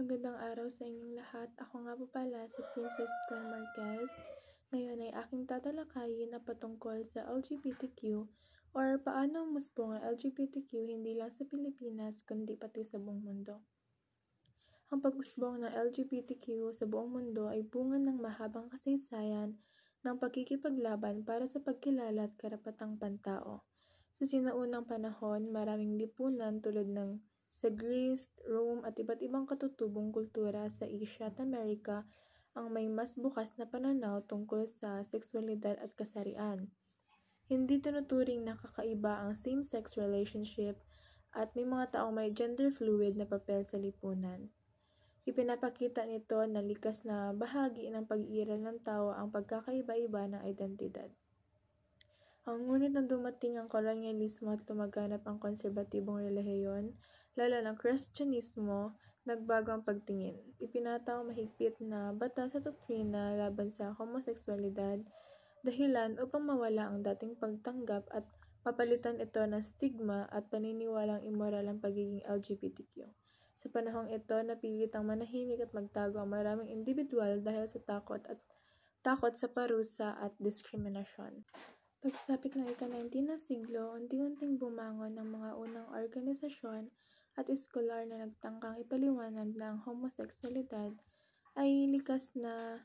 Magandang araw sa inyong lahat. Ako nga po pala si Princess Gwen Marquez. Ngayon ay aking tatalakayin na patungkol sa LGBTQ or paano umusbong ang LGBTQ hindi lang sa Pilipinas kundi pati sa buong mundo. Ang pag-usbong ng LGBTQ sa buong mundo ay bunga ng mahabang kasaysayan ng pagkikipaglaban para sa pagkilala at karapatang pantao. Sa sinaunang panahon, maraming lipunan tulad ng sa Greece, Rome at iba't ibang katutubong kultura sa Asia at Amerika ang may mas bukas na pananaw tungkol sa sexualidad at kasarian. Hindi tinuturing na kakaiba ang same-sex relationship at may mga taong may gender fluid na papel sa lipunan. Ipinapakita nito na likas na bahagi ng pag-iiral ng tao ang pagkakaiba-iba ng identidad. Ngunit nang dumating ang kolonyalismo at lumaganap ang konserbatibong relihiyon, lalo ng Kristyanismo, nagbago ang pagtingin. Ipinataw mahigpit na batas at doktrina laban sa homoseksualidad, dahilan upang mawala ang dating pagtanggap at papalitan ito ng stigma at paniniwalang immoral ang pagiging LGBTQ. Sa panahong ito, napilitang manahimik at magtago ang maraming individual dahil sa takot sa parusa at diskriminasyon. Pagsapit ng ika-19 na siglo, unti-unting bumangon ang mga unang organisasyon at eskolar na nagtangkang ipaliwanag na ang homosexualidad ay likas na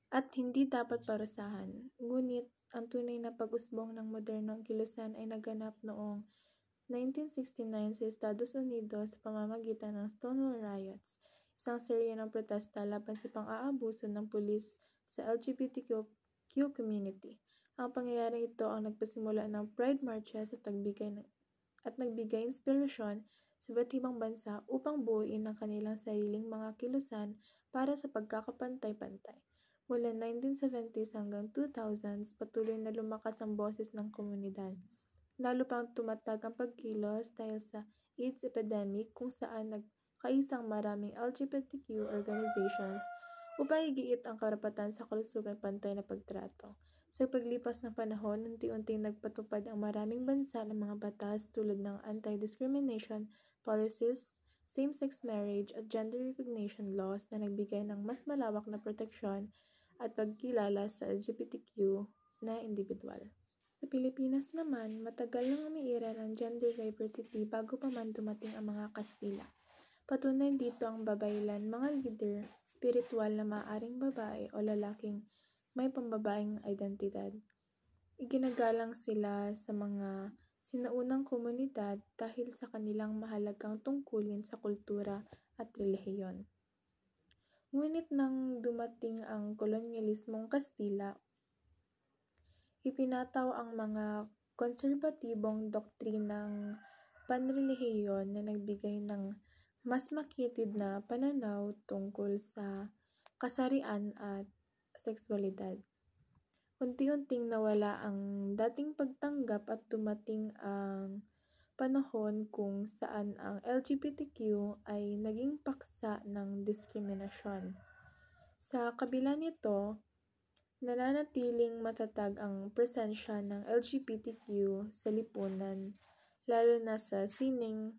at hindi dapat parusahan. Ngunit, ang tunay na pag-usbong ng modernong kilusan ay naganap noong 1969 sa Estados Unidos sa pamamagitan ng Stonewall Riots, isang serye ng protesta laban sa pang-aabuso ng pulis sa LGBTQ community. Ang pangyayaring ito ang nagpasimula ng Pride Marches at nagbigay inspirasyon sa iba't ibang bansa upang buuin ang kanilang sariling mga kilusan para sa pagkakapantay-pantay. Mula 1970s hanggang 2000s, patuloy na lumakas ang boses ng komunidad. Lalo pang tumatag ang pagkilos dahil sa AIDS epidemic kung saan nagkaisang maraming LGBTQ organizations upang igiit ang karapatan sa kalusugan pantay na pagtrato. Sa paglipas ng panahon, unti-unting nagpatupad ang maraming bansa ng mga batas tulad ng anti-discrimination policies, same-sex marriage at gender recognition laws na nagbigay ng mas malawak na proteksyon at pagkilala sa LGBTQ na individual. Sa Pilipinas naman, matagal nang umiiral ang gender diversity bago pa man dumating ang mga Kastila. Patunay dito ang babaylan mga leader, spiritual na maaaring babae o lalaking may pambabaeng identidad. Iginagalang sila sa mga sinaunang komunidad dahil sa kanilang mahalagang tungkulin sa kultura at relihiyon. Ngunit nang dumating ang kolonyalismong Kastila, ipinataw ang mga konserbatibong doktrinang panrelihiyon na nagbigay ng mas makitid na pananaw tungkol sa kasarian at sexualidad. Unti-unting nawala ang dating pagtanggap at dumating ang panahon kung saan ang LGBTQ ay naging paksa ng diskriminasyon. Sa kabila nito, nananatiling matatag ang presensya ng LGBTQ sa lipunan, lalo na sa sining,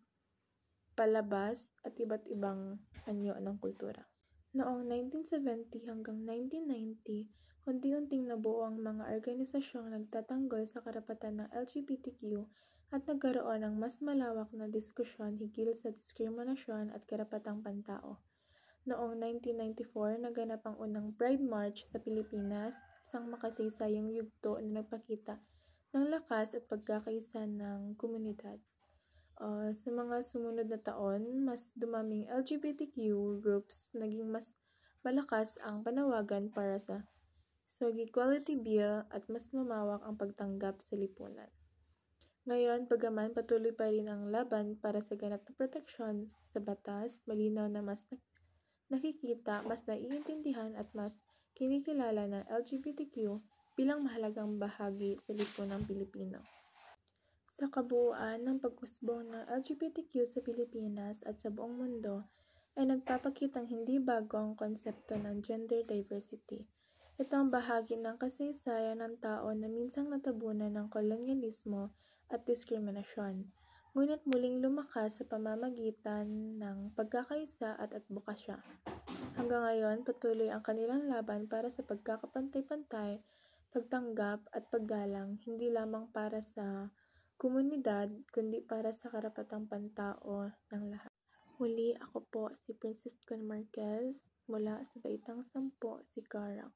palabas at iba't ibang anyo ng kultura. Noong 1970 hanggang 1990, unti-unting nabuo ang mga organisasyong nagtatanggol sa karapatan ng LGBTQ at nagkaroon ng mas malawak na diskusyon higil sa diskriminasyon at karapatang pantao. Noong 1994, naganap ang unang Pride March sa Pilipinas, isang makasaysayang yugto na nagpakita ng lakas at pagkakaisa ng komunidad. Sa mga sumunod na taon, mas dumaming LGBTQ groups, naging mas malakas ang panawagan para sa Equality Bill at mas lumawak ang pagtanggap sa lipunan. Ngayon, bagaman patuloy pa rin ang laban para sa ganap na proteksyon sa batas, malinaw na mas nakikita, mas naiintindihan at mas kinikilala ng LGBTQ bilang mahalagang bahagi sa lipunang Pilipino. Sa kabuuan ng pag-usbong ng LGBTQ sa Pilipinas at sa buong mundo ay nagpapakitang hindi bago ang konsepto ng gender diversity. Ito ang bahagi ng kasaysayan ng tao na minsang natabunan ng kolonyalismo at diskriminasyon. ngunit muling lumakas sa pamamagitan ng pagkakaisa at adbokasya. Hanggang ngayon, patuloy ang kanilang laban para sa pagkakapantay-pantay, pagtanggap at paggalang hindi lamang para sa komunidad kundi para sa karapatang pantao ng lahat. Muli, ako po si Princess Con Marquez mula sa Baitang 10, Sicarang.